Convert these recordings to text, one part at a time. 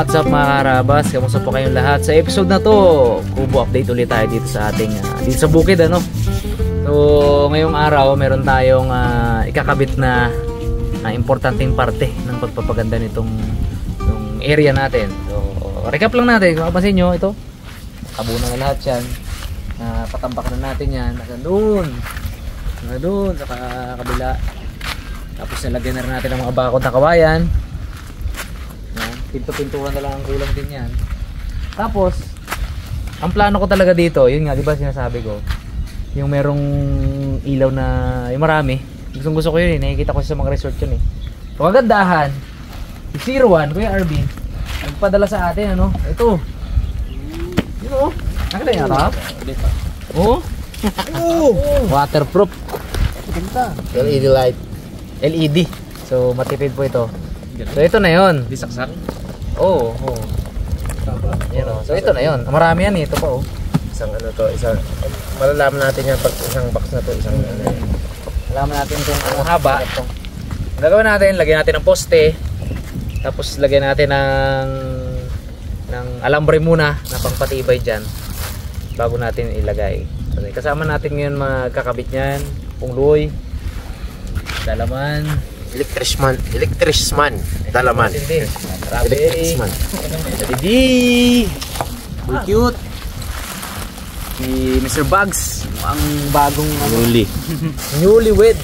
what's up mga karabas? Kamusta po kayong lahat? Sa episode na to, kubo update ulit tayo dito sa ating dito sa bukid ano. So, ngayong araw meron tayong ikakabit na importanteng parte ng pagpapaganda nitong area natin. So, recap lang natin. Kung mapapansin nyo, ito kabuo na lahat yan. Patambak na natin yan hanggang doon sa kabila. Tapos nilagyan na rin natin ang mga bakod na kawayan. Pinto-pinturan na lang ang kulang din yan. Tapos ang plano ko talaga dito, yun nga, di ba sinasabi ko, yung merong ilaw na yung marami, gusto ko yun eh, nakikita ko sa mga resort yun eh. Pagkagandahan, yung 01, Kuya Arvin nagpadala sa atin ano, ito yun o, nakita niya ito? Oo? Waterproof. LED light, LED, so matipid po ito. So ito na yun. Disaksak? Oo. So ito na yun. Marami yan eh. Ito pa oh. Isang ano to, malalaman natin yan pag isang box na to, isang malalaman natin kung anong haba. Ang gagawin natin, lagyan natin ng poste. Tapos lagyan natin ng alambre muna na pangpatibay dyan bago natin ilagay. So, kasama natin ngayon magkakabit niyan, pungloy, dalaman, Electricman, dalaman. Electricman. Jadi, cute. Si Mr. Bugs, ang bagong newlywed.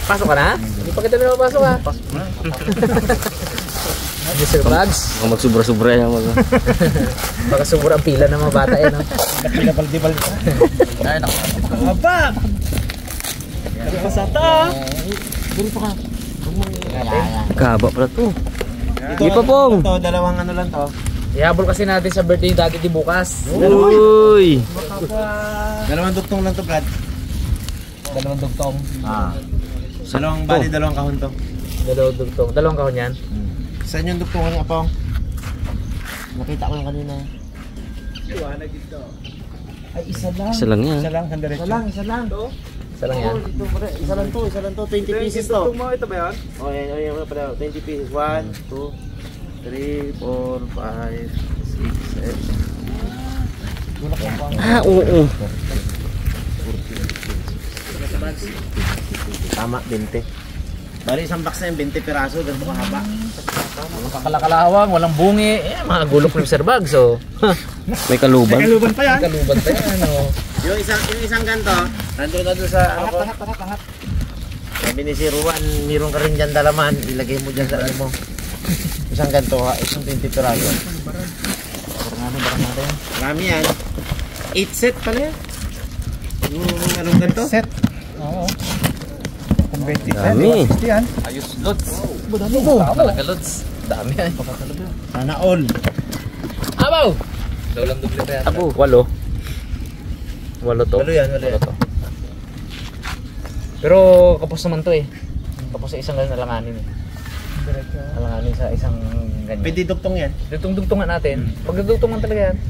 Pasok ka na? Hindi pa kita na mapasok ha? Pasok na. Mr. Bugs. Kung magsubra-subra yan mo. Baka sobra ang pila ng mga bata yan. Pila baldi-baldi ka. Ay, naku. Aba! Kasata! Ganito ka. Kaba pala to. Di pa pong. Ito, dalawang ano lang to. Ihabol kasi natin sa birthday dati di bukas. Uy! Dalawang dugtong lang to, Brad. Dalawang dugtong. Dalawang bali, dalawang kahon to. Dalawang dugtong. Dalawang kahon yan. Saan yung dugtong niya, Pong? Nakita ko yung kanina. Ay, isa lang. Isa lang yan. Isa lang, kandiretso. Isa lang yan. Isa lang to, 20 pieces to. Ito ba yan? Oh, yan pala, 20 pieces. 1, 2, 3, 4, 5, 6, 7. Oo. Tama, 20. Bali, isang box na yung 20 piraso, ganito kahaba. Kakalakalawang, walang bungi. Mga gulok ng Mr. Bugs, so. May kaluban. May kaluban pa yan. Kaluban pa yan, ano. Yung isang ganto, nandun na doon sa ano ko. Pangat. Sabi ni si Ruan, meron ka rin dyan dalaman, ilagay mo dyan sa ano mo. Isang ganto ha, isang 20 piraso. Barang natin. Marami yan. 8 set pala yan. Yung anong ganto? Set. Oo. Kung 20 set, Dami. 50 yan. Ayos, lods. Dami mo. Talaga, lods. Dami ay. Sana all. Abaw! Daulang dubli pa yan. Abo. 8. 8 to. Walo yan. To. Pero kapos naman to eh. Kapos sa isang ganyan alanganin eh. Alanganin sa isang ganyan. Pwede duktong yan. Dugtong-dugtungan natin. Pag dugtungan talaga yan.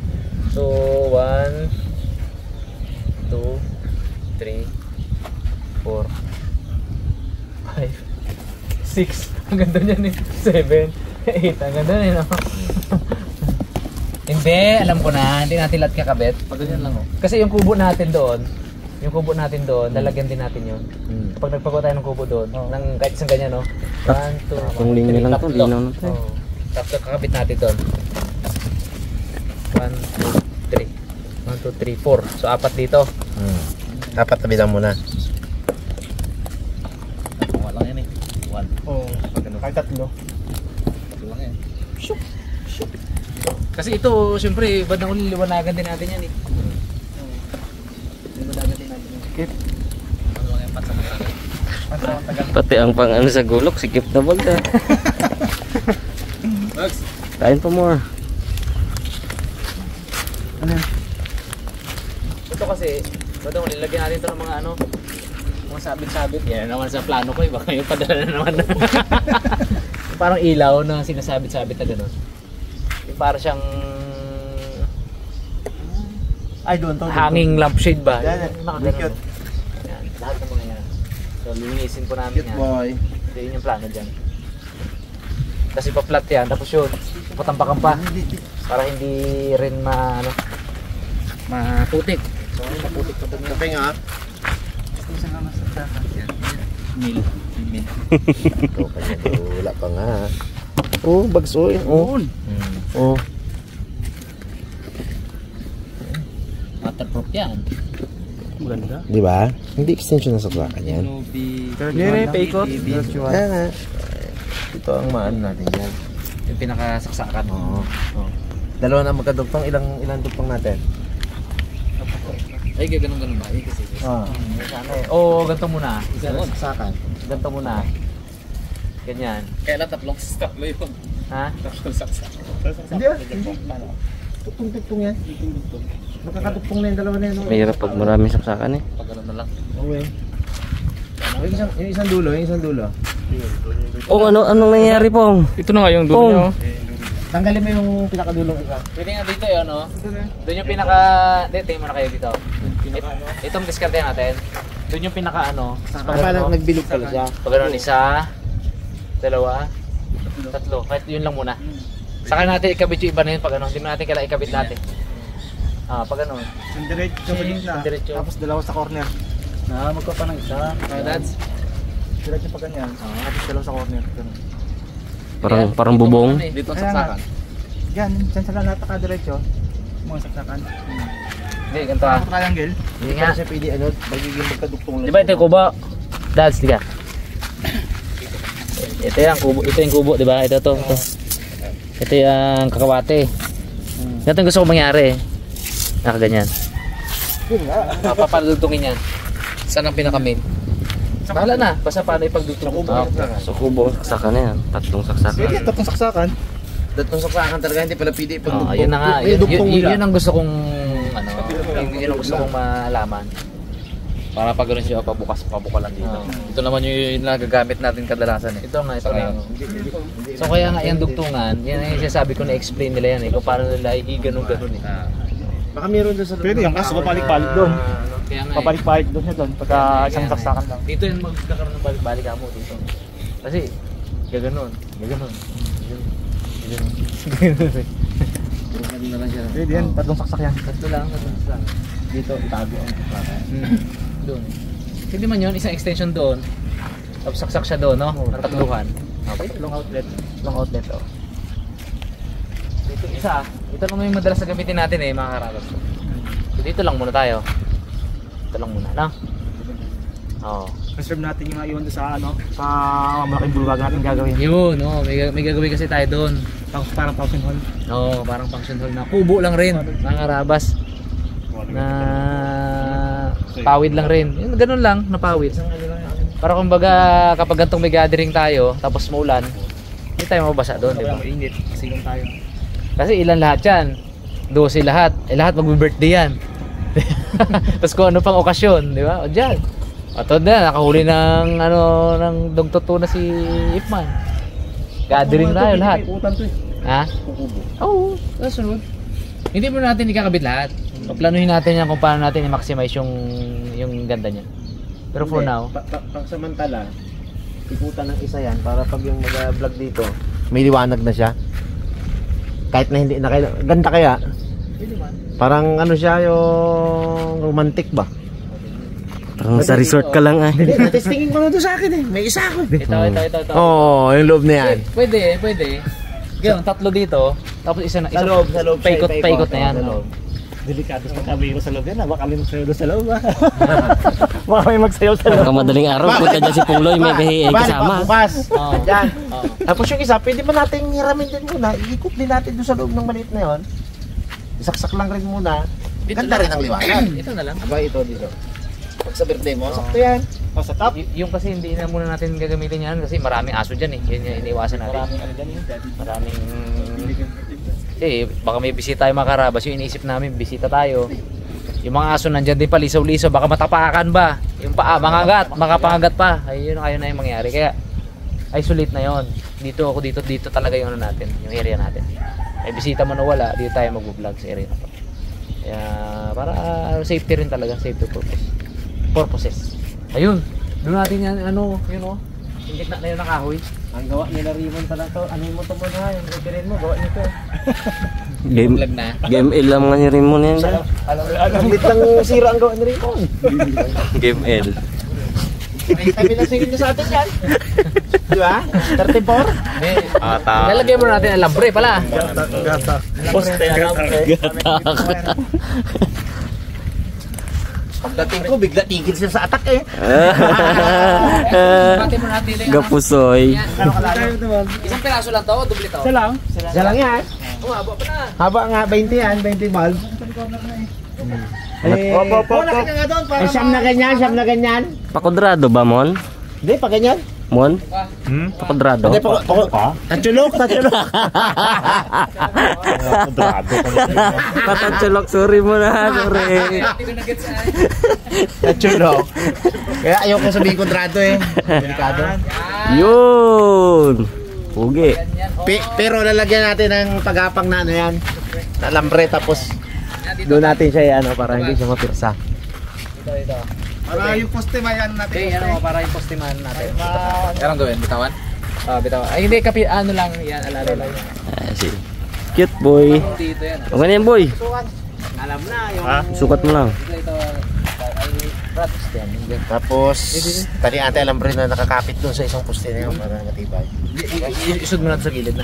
So, 1, 2, 3, 4, 5, 6. Ang ganda niyan eh. 7, 8. Ang ganda niyan no? Hindi, alam ko na. Hindi natin lahat kakabit. Pag ganyan lang oh. Kasi yung kubo natin doon, lalagyan din natin yun. Kapag nagpagawa tayo ng kubo doon, ng kahit isang ganyan no. 1, 2, Kung linya lang to, linaw na to. Tapos kakabit natin doon. 1, 2, 3. 4. So, 4 dito. Dapat tabitan mo na. Wala lang yan eh. 1. Oo. Kahit tatlo. Lang yan. Kasi ito, siyempre, bandang uli, liwanagan din natin yan eh. Liwanagan din natin yan. Sikip. Ano lang yan, tagal. Pati ang pang ano sa gulok, sikip na baga. Bugs! Kain pa more. Ano yan? Ito kasi, bandang uli, lagyan natin ito ng mga ano, mga sabit-sabit. Yan naman sa plano ko eh, baka yung padala na naman. Parang ilaw na sinasabit-sabit na gano'n. Yung parang siyang Ay, doon to. hanging lampshade ba? Yan, Yung nakagano, cute. no? Yan, lahat ng mga yan. So, lilinisin po namin Cute yan. boy. Ito yun yung plano dyan. Kasi pa-flat yan, tapos yun, patampakan pa. Para hindi rin maputik. So, maputik pa doon. Kape nga. Isa nga masaksakan. Mil. Ito kanya wala pa nga. Oh, bagsoy. Oh. Oh. Waterproof yan. Maganda. Di ba? Hindi extension ng saksakan yan. Hindi, paikot. Kaya nga. Ito ang maan natin yan. Yung pinakasaksakan. Oo. Dalawa na magkadugtong. Ilang dugtong natin? Ay, ganun ba? Ay, kasi. Sana eh. Oo, ganito muna. Isa na saksakan. Ganito muna. Ganyan. Kailan tatlong stop yun? Ha? Tatlong saksak. Hindi ah. Tugtong-tugtong yan. Magkakadugtong na yung dalawa na yan. Mahirap pag maraming saksakan eh. Pag ganun na lang. Okay. Yung isang dulo. Oh, anong nangyayari pong? Ito na nga yung dulo niya. Tanggalin mo yung pinakadulong isa. Pwede nga dito yun, no? Doon yung pinaka... Tingin mo na kayo dito. Itong diskarte natin. Doon yung pinaka Parang nagbilog pala siya. Pag ganun, isa, dalawa, tatlo. Kahit yun lang muna. Saka natin ikabit yung iba na yun pag ano. Hindi mo natin kailangan ikabit natin. Pag ganun. Yung diretso pa din na. Diretso. Tapos dalawa sa corner. Magka pa ng isa. Dads? Diretso pa ganyan. Tapos dalawa sa corner. Ganun. Parang bubong. Dito ang Kaya nga. saksakan. Yan, dyan sa lalata diretso. Mga saksakan. Hindi, ganito ah. Triangle. Hindi nga siya pwede magiging magkadugtong lang. Di ba ito yung kubo? Dads, di ka? Ito yung kubo, di ba? Ito. Ito yung kakawate. Ito yung gusto ko mangyari. Nakaganyan. Papadugtungin yan. Saan ang pinaka-main? Bahala na, basta paano ipagdugtong. So kubo, saksakan na yan. Tatlong saksakan. Sige, tatlong saksakan. Datong saksakan talaga hindi pala pwede ipagdugtong. Yun na nga, May dugtong nila. yun ang gusto kong yun ang gusto kong malaman. Para pag gano'n siya pabukalan dito. Ito naman yung nagagamit natin kadalasan eh. Ito nga. So kaya nga yung dugtungan, yan yung sinasabi ko na-explain nila yan eh. Kung paano nila i-ganon-ganon eh. Baka meron doon sa loob. Pwede yung kaso papalik-balik doon. Kaya nga Papalik-balik doon siya doon. Pagka isang saksakan lang. dito yung magkakaroon ng balik-balik mo dito. Kasi gaganon. Na lang siya. Pwede yan, tatlong saksak yan. Tatlo lang. Dito itago ang saksakan. Doon. Hindi man yun, isang extension doon. Tapos saksak siya doon, no? Ang tatluhan. Okay, long outlet. Oh. Dito isa. Ito naman yung madalas na gamitin natin eh, mga karabas. So dito lang muna tayo. Ito lang muna, no? Oo. Reserve natin yung iwan doon sa sa malaking bulwag natin gagawin. Yun, no? May gagawin kasi tayo doon. Parang function hall. Oo, parang function hall na kubo lang rin, mga karabas. Na pawid lang rin. Yung ganun lang, na pawid. Para kumbaga kapag gantong may gathering tayo, tapos maulan, hindi tayo mabasa doon, di ba? Mainit. Sigang tayo. Kasi ilan lahat yan? 12 lahat. Lahat mag-birthday yan. Tapos kung ano pang okasyon, di ba? O dyan. O to na, nakahuli ng ng dugtotoo na si Ipman. Gathering tayo lahat. Utan to eh. Ha? Oo, sunod. Hindi mo natin ikakabit lahat. Paplanuhin natin yan kung paano natin i-maximize yung ganda niya. Pero for now, pag samantala, ikutan ng isa yan para pag yung mag-vlog dito, may liwanag na siya. Kahit na hindi na ganda kaya. Parang ano siya yung romantic ba? Parang sa resort ka lang ah. Hindi, testingin ko na doon sa akin eh. May isa ako. ito. Oo, yung loob na yan. Pwede. Ganun, tatlo dito, tapos isa Sa loob, paikot na yan. Sa loob. Delikado sa kabiro sa loob yan. Baka may magsayaw doon sa loob ha. Baka may magsayaw sa loob. Pagka madaling araw, punta dyan si Pungloy, may kasama. Bukas. Oo. Yan. Oo. Tapos yung isa, pwede ba natin hiramin din muna? Iikot din natin doon sa loob ng maliit na yon. Isaksak lang rin muna. Ganda rin ang liwanag. Ito na lang. Aba, ito dito. Pag sa birthday mo, sakto yan. O sa top. Yung kasi hindi na muna natin gagamitin yan kasi maraming aso dyan eh. Yun yung iniwasan natin. Maraming... baka may bisita tayo mga karabas. Yung iniisip namin, bisita tayo. Yung mga aso nandyan din pa, lisaw-lisaw. Baka matapakan ba? Yung paa, mangagat, makapangagat pa. Ayun na yung mangyari. Kaya, isolate na yon. Dito talaga yung ano natin, yung area natin. May bisita man o wala, dito tayo mag-vlog sa area na to. Kaya, para safety rin talaga, safety purposes. Ayun, doon natin yan, yung gitna na yun ng kahoy. Ang gawa nila Rimon pala to. Ano mo to muna? Yung referin mo, gawa nito. Game, Vlog na. game L lang nga ni Rimon yan. Alam lang sira ang gawa ni Rimon. Game L. Kami lang singin niya sa atin yan. Di ba? 34? Lalagyan mo natin alambre pala. Poste. Pagdating ko, bigla tigil sila sa atak eh. Pati mo natin yung Gapusoy. ano kalayo. Isang piraso lang to, doble to. Isa lang. Siya lang yan. Umaba pa na. Haba nga, 20 yan, 20 bulb. Eh, siyam na ganyan. Pakudrado ba, Mon? Hindi, pa ganyan. Mon? Pakudrado? Hindi, tatsulok. Patatsulok, sorry mo na, sorry. Hindi ko na-get sa Tatsulok. Kaya ayoko sabihin kontrado eh. Delikado. Yun! Pugi. Pero lalagyan natin ng pagapang na ano yan. Na lambre tapos doon natin siya ano para hindi siya mapirsa. Ito. Para yung poste mayan natin. Okay, ano para yung postiman natin. Meron gawin, bitawan? Bitawan. Ay, hindi, ano lang yan, alala lang yan. Si cute boy. Dito yan. Okay na yan, boy. Alam na yung Sukat mo lang. Ito, ay, pratos yan. tapos tali ate lambre na nakakapit doon sa isang poste na yun para matibay. Isod mo natin sa gilid na.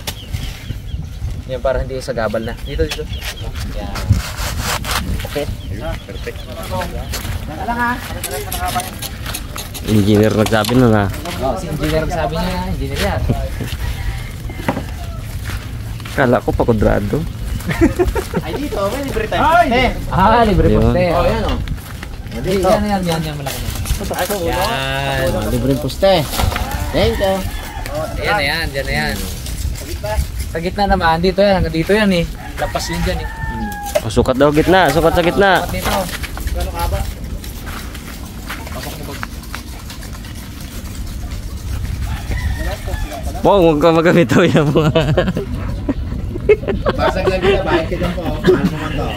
Yan, para hindi sa gabal na. Dito. Yan. Okay. Perfect. Engineer nagsabi na na. Si engineer sabi niya, engineer yan. Kala ko pakudrado. Ay dito, may libre tayo. Libre Yun. poste. Oh, yan oh. Dito. Yan, malaki na. Yan. Libre poste. Thank you. Yan na yan. Sa gitna naman, dito yan, hanggang dito yan eh. Lapas yun dyan eh. Oh, sukat daw gitna, sukat sa gitna. Dapat dito. Gano'ng kaba? Pong, huwag ka magamit daw yan mga. Basag lang kita, bahay kita po. Paano naman to?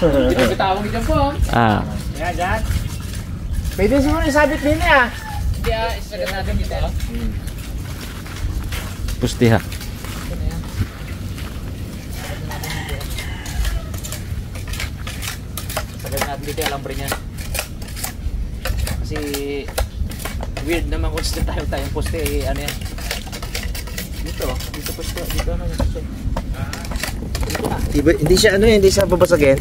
Hindi ko bitawag dyan po. Ah, Yan. Pwede siguro isabit din niya. Hindi isagat natin dito. pusti ha. Sagat natin dito yung alambre niyan. Kasi weird naman kung sila tayong poste eh, ano yan. Dito poste, dito ano yung poste. Hindi siya hindi siya babasagin.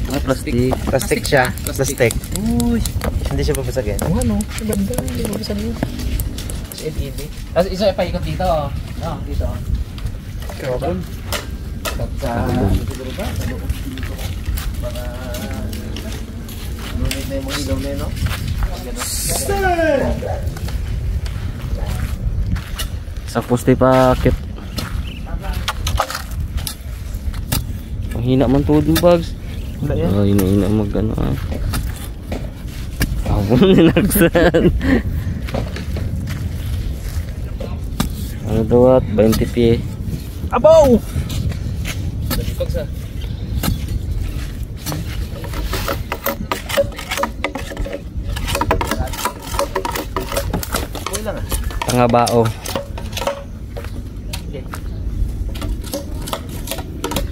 Ah, plastic. Plastic siya. Plastic. Uy, Hindi siya babasagin. ano, ganda, hindi mo bisa niyo. LED. Tapos isa pa ikot dito, oh. No, dito. Carbon. Siguro ba? Para nunit na yung mga ilaw na yun, no? Sa pusti pa kit. Ang hina man tuod ng bags. Oh, hina mag ano ah. Ako ninagsan. Ano daw at 20 pie. Abaw! Pag sa Pangabao.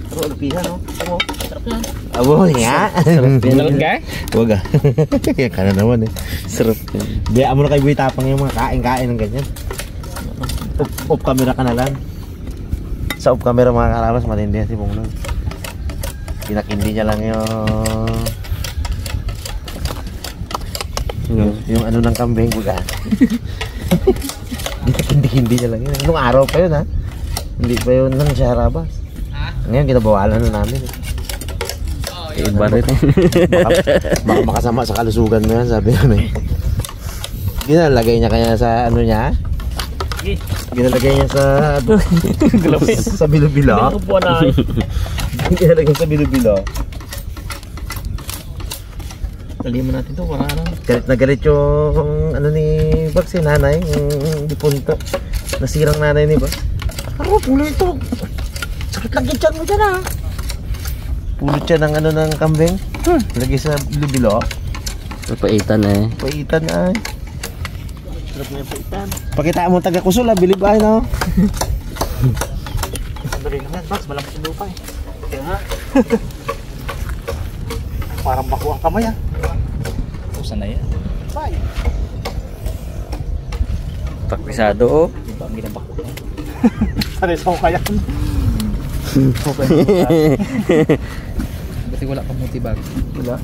Pero alpisa, no? sarap yan. Abo, nga. Nalad ka? Huwag ah. Yan ka na naman eh. Sarap yan. Biyaan mo na kay Boy Tapang yung mga kain-kain ng ganyan. Off camera ka na lang. Sa off camera mga karabas, matindi yan si Bonglong. Pinakindi niya lang yung ano ng kambing, buga. Hindi niya lang yun. Nung araw pa yun ha. Hindi pa yun lang siya harabas. Ngayon kinabawalan na namin eh. Iba rin. Baka makasama sa kalusugan mo yan, sabi namin. Ginalagay niya kaya sa ano niya? Ginalagay niya sa sa bilo-bilo. Ginalagay sa bilo-bilo. Taliman natin to para ano. Galit na galit yung ano ni Bag, si nanay, yung dipunto. Nasirang nanay ni Bag. Ano, pulot ito. Sakit lang yung tiyan mo dyan ah. Pulot siya ng ano ng kambing. Lagay sa bilo-bilo. Napaitan eh. Paitan ay. Sarap na yung paitan. Pakita mo taga Kusol, bilib ay no. Sandali naman, Bags. Malambot yung lupa eh. Kaya nga. Parang bako ang kamay ah. Usan na yan. Bye. Takpisado oh. Diba ang ginabak ko? Saris mo kaya. Buti wala kang multibag. Wala.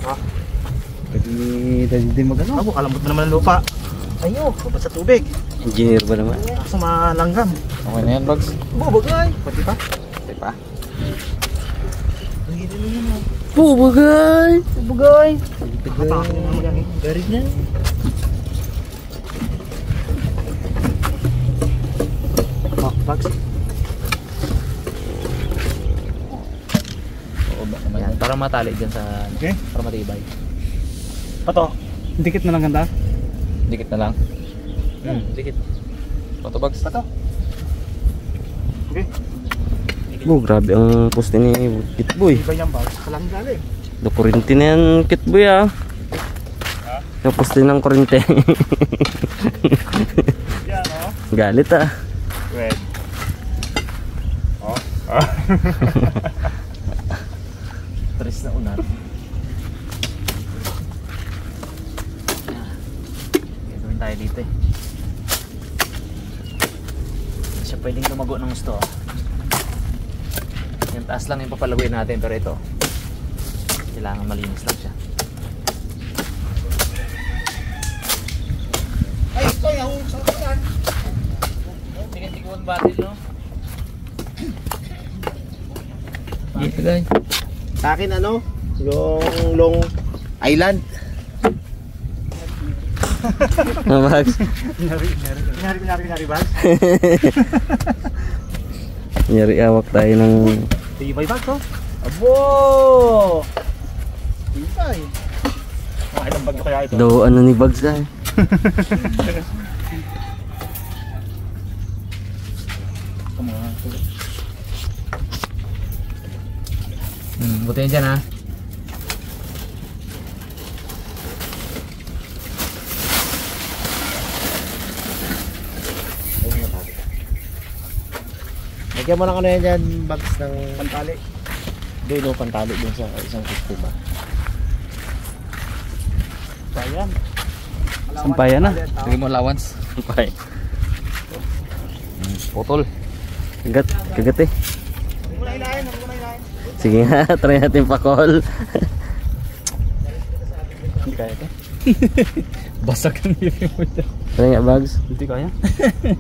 Ah. Pwede din magano. Ako, kalambot na naman ang lupa. Ayo, kapag sa tubig. Engineer ba naman? Sa malanggam. Okay na yan, Bags. Bubagay. Pati pa. Pati pa. Bubagay! Bubagay. Matakin na naman yan eh. Garig na. Oh, Bags. Oo ba naman yan. Para matali dyan sa... Okay. Para matibay. Pato. Dikit na lang ganda. Dikit na lang. Dikit. Pato, Bags. Pato. Okay. Oh, grabe ang poste ni Kitboy. Iba yan, Bags. Kalang galing. Do kurente na yan, Kitboy ah. Yung poste ng kurente. Yan, oh. Galit ah. Red. Oh. Tres na unan. Gagawin tayo dito eh. Hindi siya pwedeng lumago ng gusto. Yung taas lang yung papalaguin natin, pero ito kailangan malinis lang siya. Ay, ito yung sasakyan. Tingin-tingin battle, no? Dito guys. Sa akin ano, yung Long Island. Bags. Nyari, Bags. Nyari awak tayo ng... Tibay, Bags, oh. Abo! Tibay. Oh, ilang bag na kaya ito? Do ano ni Bags ah. Buti yan dyan ha. Lagyan mo lang ano yan dyan, Bags ng Pantali. doon o pantali dun sa isang sistema. Bayan. Sampayan na. Lagay mo allowance. Sampay. Putol. Kagat eh. Muna ilahin. Sige nga, try natin pa-call. Hindi kaya ito. Basag ang ngipin mo dyan. Try nga Bags. Hindi kaya.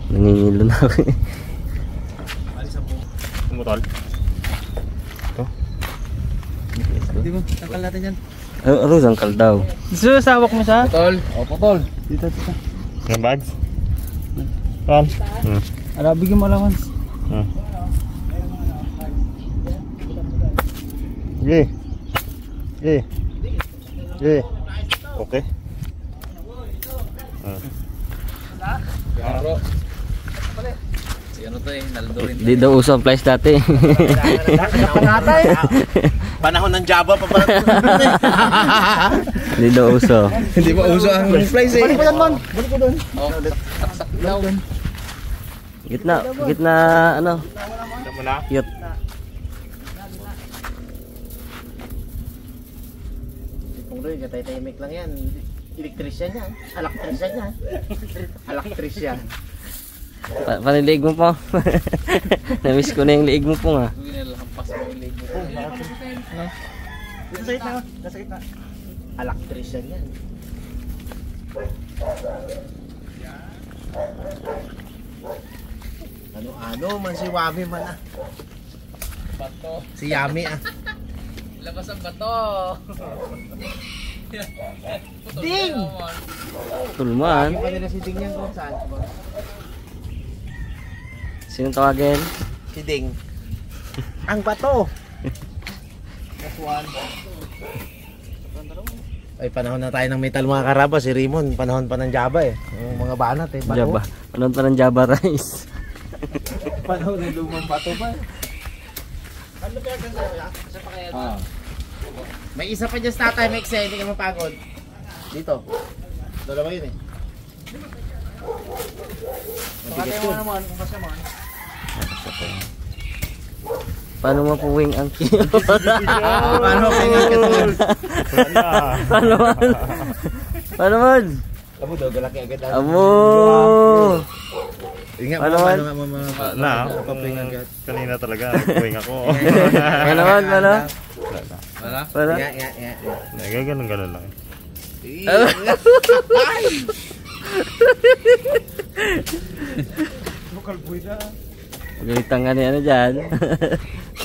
Nangingilo na ako eh. Umutol. Ito. Hindi mo, tangkal natin yan. Arroz ang kaldaw. Susawak mo siya? Putol. O putol. Dito. Yan, Bags. Ron. Ala, bigyan mo allowance. Okay. Okay. Bro. Si ano to eh, naldo rin. Di daw uso ang flies dati. Panahon ng Java pa pala. Di daw uso. Hindi pa uso ang flies eh. Balik mo yan, Mon. Balik mo doon. Saksak daw. Gitna ano? Ito mo na. Cute. Kung doon, katay-tahimik lang yan. Elektrisyan yan. Alaktrisyan yan. Alaktrisyan. Paniliig mo po. Namiss ko na yung liig mo po nga. Lampas mo yung leg mo. Nasa gitna. Nasa gitna. Alaktrisyan yan. Ano man si Wami man ah. Bato. Si Yami ah. Labas ang bato. Ding! Tulman. Yung kanila si Ding yan kung saan. Sinong tawagin? Si Ding. Ang bato. Ay, panahon na tayo ng metal mga karaba. Si Rimon, panahon pa ng Java eh. Yung mga banat eh. Bato. Java. Anong pa ng Java rice? Panahon ng lumang bato pa eh. Ano ba yan sa'yo? Isa pa kaya ito? May isa pa dyan sa tatay, Mexe. Hindi ka mapagod. Dito. Dalawa yun eh. Pakatay mo naman kung kasya man. Paano mapuwing ang kiyo? Paano kayo katulad? Paano man? Paano man? Amo daw galaki agad. Amo! Ingat Paano mo man? Kanina talaga, nagpuwing ako. Paano man? Paano? Paano? Ganun lang. Local boy na. Galitang nga niya dyan.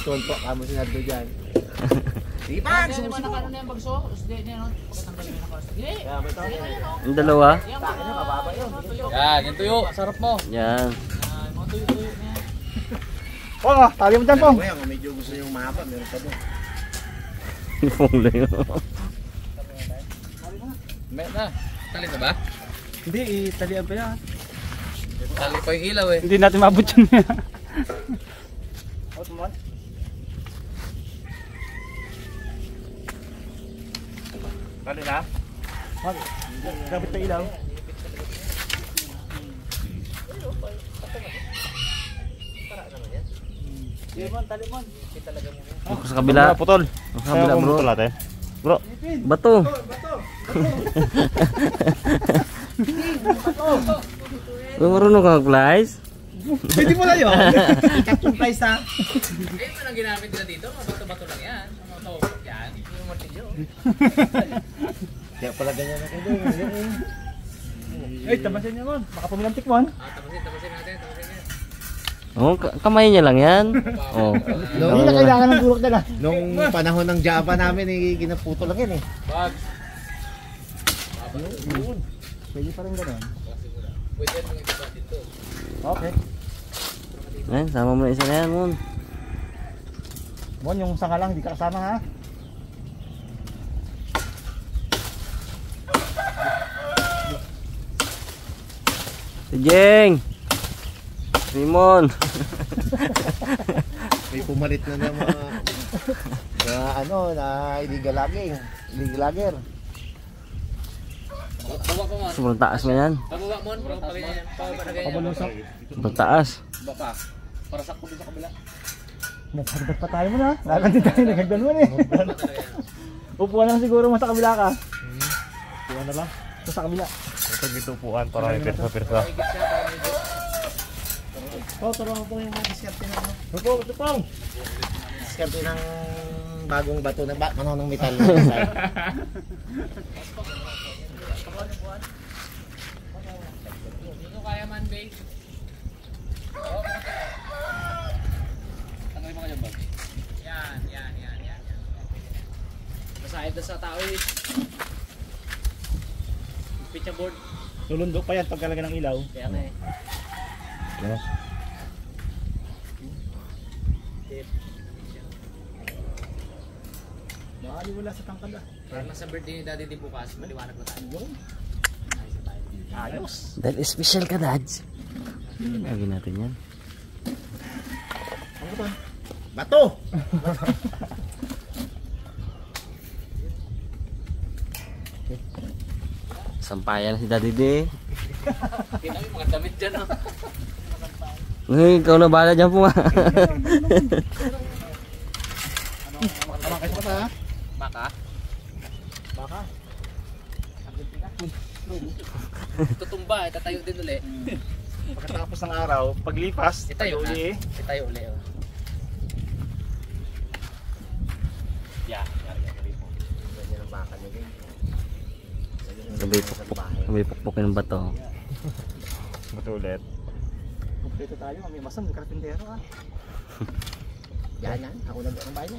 Tonto kamo sinadto diyan. Sige pa, sumusunod. Ano na yung bagso? Usdi niya no. Pagkatanggal niya na kasi. Ang dalawa? Yan, yung tuyo. Sarap mo. Yan. Mga tuyo-tuyo niya. Oh, tali mo dyan, Pong. Kuya, kung medyo gusto yung mahaba, meron pa doon. Pong lang yun. Met na. Tali na ba? Hindi, italian pa yan. Tali pa yung ilaw eh. Hindi natin mabot yun. Out mo. Tali na? Gabit pa ilaw. Ako sa kabila. Putol. Sa kabila bro. Bro. Bato. Marunong ka mag-flies? Pwede mo na yun. Ikat yung price ha. Eh, ito lang ginamit nila dito. Mga bato-bato lang yan. Mga tawag yan. Yung martilyo. Kaya pala ganyan ako doon. Ay, tabasin niya man. Baka pumilantik mo. Tapasin natin. Oh, kamay niya lang yan. Oh. Hindi na kailangan ng durok na. Nung panahon ng Java namin, ginaputo lang yan eh. Bags. Pwede pa rin gano'n. Pwede yan mga iba dito. Okay. Ayan, sama mo na isa na yan, Mon. Mon, yung sanga lang, hindi ka kasama ha. Si Jeng! Simon! May pumalit na ng mga na illegal logging. Illegal logger. Baba pa mo. Sobrang taas mo yan. Pababa mo. Pabalusok. Sobrang taas. Baba. Para sakto din sa kabila. Naghagdag pa tayo mo na. Lagan din tayo, naghagdan mo na eh. Upuan lang siguro mo sa kabila ka. Upuan na lang. Sa kabila. Ito dito upuan para may pirsa-pirsa. Oh, turuan po yung mga diskarte na ano. Tupong! Diskarte ng bagong bato na manong ng metal. Dito kaya man, babe. Tanggalin mo kayo, bag. Yan. Masahid na sa tao eh. Pitcha board. Lulundok pa yan pagkalaga ng ilaw. Kaya nga eh. Wala sa tangkad ah. Parang nasa birthday ni Daddy din bukas, maliwanag na tayo. Ayos. Dahil special ka, Dads. Lagyan natin yan. Ano ba? Bato! Sampayan si Daddy D. Kita mo mga damit dyan oh. Ngayon, ikaw na bala dyan po nga. Tama kayo sa ha? Baka? Baka. Tutumba, tatayo din ulit. Pagkatapos ng araw, paglipas, Itayo na. uli eh. Itayo ulit oh. Ganyan ang baka nyo din. Sabay pukpukin ng bato. Bato ulit. Kompleto tayo, may masang, may karpintero ha. Yan. Ako nag-ang bahay na.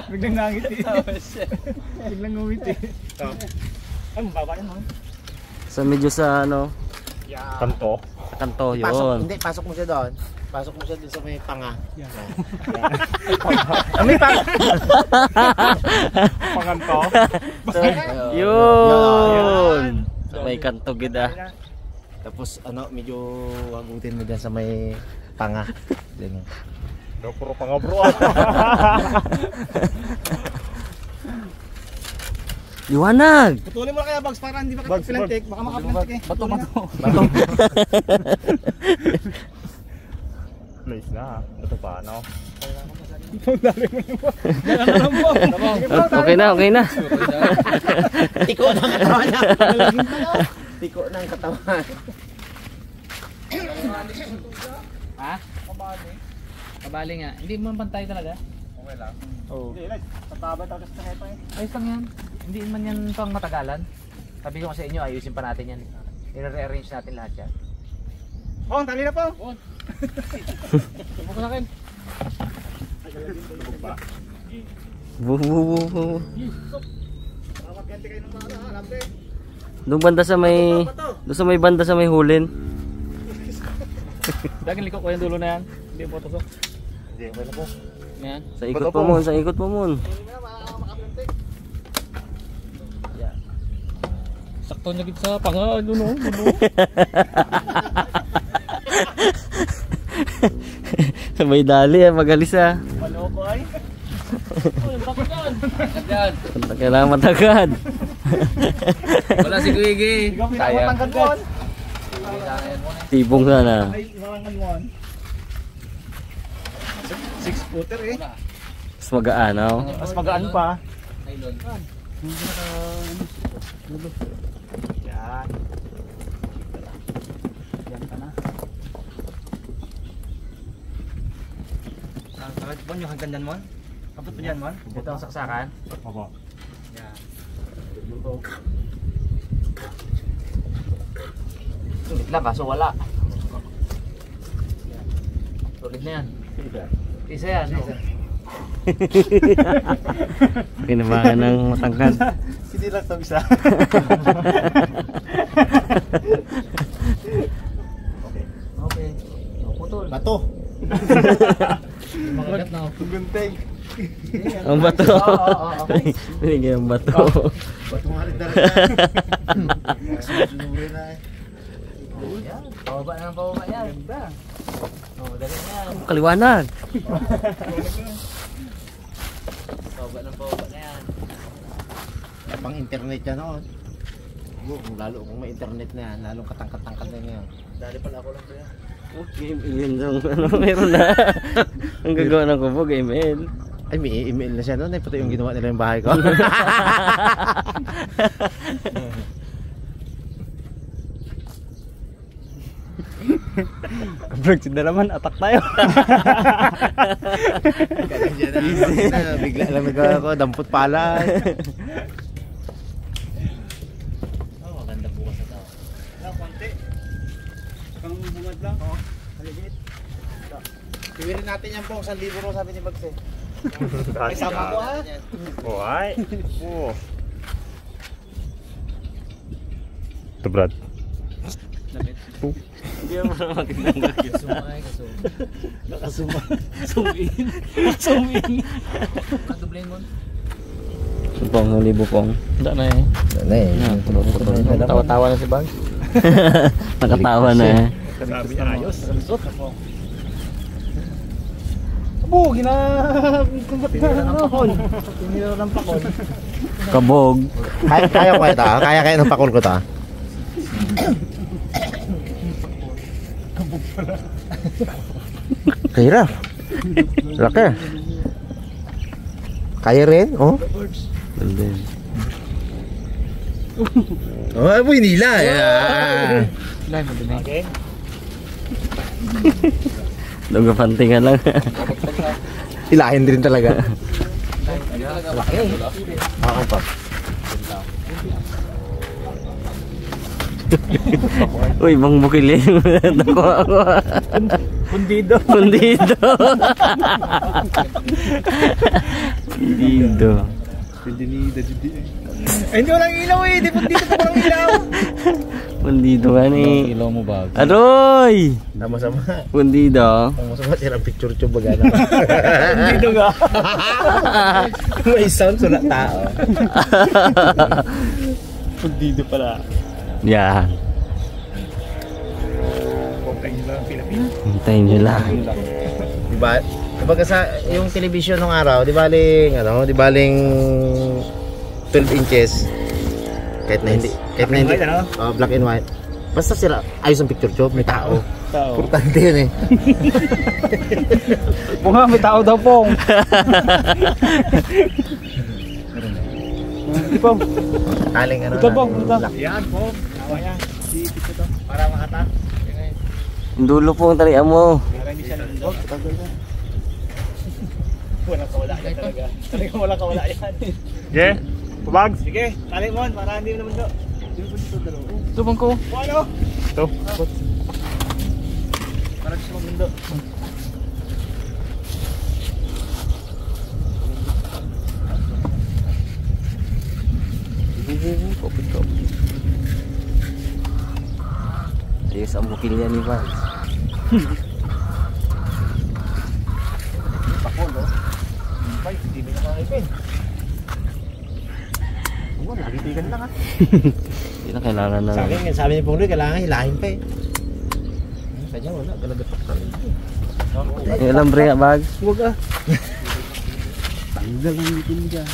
Biglang nangiti. Biglang ngumiti. Ay, mababa yan man. So medyo sa ano, Kanto. sa kanto yun. Pasok mo siya doon. Pasok mo siya doon sa may panga. May pa. Panganto. So, yun! Sa may kanto gida. Tapos medyo wagutin mo dyan sa may panga. Diyan. Daw puro panga bro. Liwanag! Putulin mo na kaya Bags para hindi makapilantik. Baka makapilantik eh. Bato. Place na. Ito pa, no? Okay na. Tiko ng katawan niya. Tiko ng katawan. Ha? Kabali nga. Hindi mo pantay talaga. Okay lang. Hindi, like, tataba tapos sa neto eh. Ayos lang yan. Hindi man yan pang matagalan. Sabi ko sa inyo, ayusin pa natin yan. I-rearrange natin lahat yan. Oh, tali na po. Subok na akin. Buh. Makapilantik kayo ng mga alambre. Doon sa may banda sa may hulin. Daging liko ko yung dulo na yan. Hindi mo tusok. Hindi, okay na po. Yan. Sa ikot mo mun. Sakto niya gid sa panga. Ano. May dali magalis ah. Maloko ay. Kailangan matagad. Wala si Kuigi. Ikaw pinakamatangkad mo. Tibong sana. Ay, marangan mo. 6-footer eh. Mas magaan oh. Mas magaan pa. Nylon. Yan. Yan ka na. Sakit po yung hanggang dyan mo? Kapot po dyan mo? Ito ang saksakan. Opo. Yan. Sulit lang kaso wala. Sulit na yan. Isa yan. Kinabahan ng matangkad. Hindi lang ito isa. Okay. Putol. Bato. Makagat na ako. Gunting. Ang bato. Okay. Binigyan ang bato. Bato nga rin talaga. Sunuri na eh. Yan. Pababa na ng pababa yan. Ganda. Oh, dali na yan. Kaliwanag. Pababa ng pababa na yan. Pang internet yan noon. Lalo kung may internet na yan, lalong katangkat-tangkat na yan. Dali pala ako lang kaya. Okay, yun yung ano meron na. Ang gagawa ng kubog, email. Ay, may email na siya noon. Ay, pati yung ginawa nila yung bahay ko. Brooks, na naman, attack tayo. Bigla lang nagawa ko, dampot pala. Oh, maganda bukas na tao. Konti. Pang bungad lang. Oo. Haligit. Siwirin natin yan po, 1,000 ro sabi ni Bags eh. Ay, Sama ko ha. Oh, ay. Oh. Ito, Brad. Hindi mo na magandang Sumay, kasum. Nakasuma. Sumin. Sumin. Kadublin mo. Bupong, huli bupong. Wala na eh. Ano eh. Tawa-tawa na si Bag. Nakatawa na eh. Sabi niya, ayos. Abo, ginagamit na ng pakol. Tinira ng pakol. Kabog. Kaya ko ito ha? Kaya ng pakul ko ito ha? Kaya laki. Kaya rin, oh. Ganda. Oh, ay boy nila. Yeah. Live mo din eh. Okay. Lugapantingan lang. Ilahin din talaga. Laki. Ako pa. Uy, bang bukilin. Nakuha ako. Pundido. Pundido. Pundido. Ay, hindi walang ilaw eh. Di pundido pa walang ilaw. Pundido ka ni. Ilaw mo Bag. Aroy! Tama-sama. Pundido. Tama-sama silang picture tube bagana. Pundido ka. May sound sulat tao. Pundido pala. Yan. Hintayin nyo lang. Diba? Diba sa yung television nung araw, di baling ano, di baling 12 inches. Kahit na hindi. Kahit na hindi. White, ano? Black and white. Basta sila, ayos ang picture job, may tao. Tao. Importante yun eh. Bunga, may tao daw pong. Hindi po. Aling ano Ito pong, ito. black. Yan po. Tawa yan. Dito to. Para makata. Ang dulo po ang talian mo. Para hindi siya nandog. Walang kawala yan talaga. Talagang walang kawala yan. Yeah. Pabags. Sige. Tali mo. Para hindi mo naman do. Ito bang ko? Ano? Ito. Para di siya mamundo. Ayos ang bukil niya ni Bags. Ako, no? Ay, hindi mo na makipin. Oo, nagitigan lang ha. Hindi na kailangan na. Sabi ni Pongloy, kailangan hilahin pa eh. Kanya wala, galagapak ka rin. Yung alam bre nga Bags. Huwag ah. Tanggal ang bitin dyan.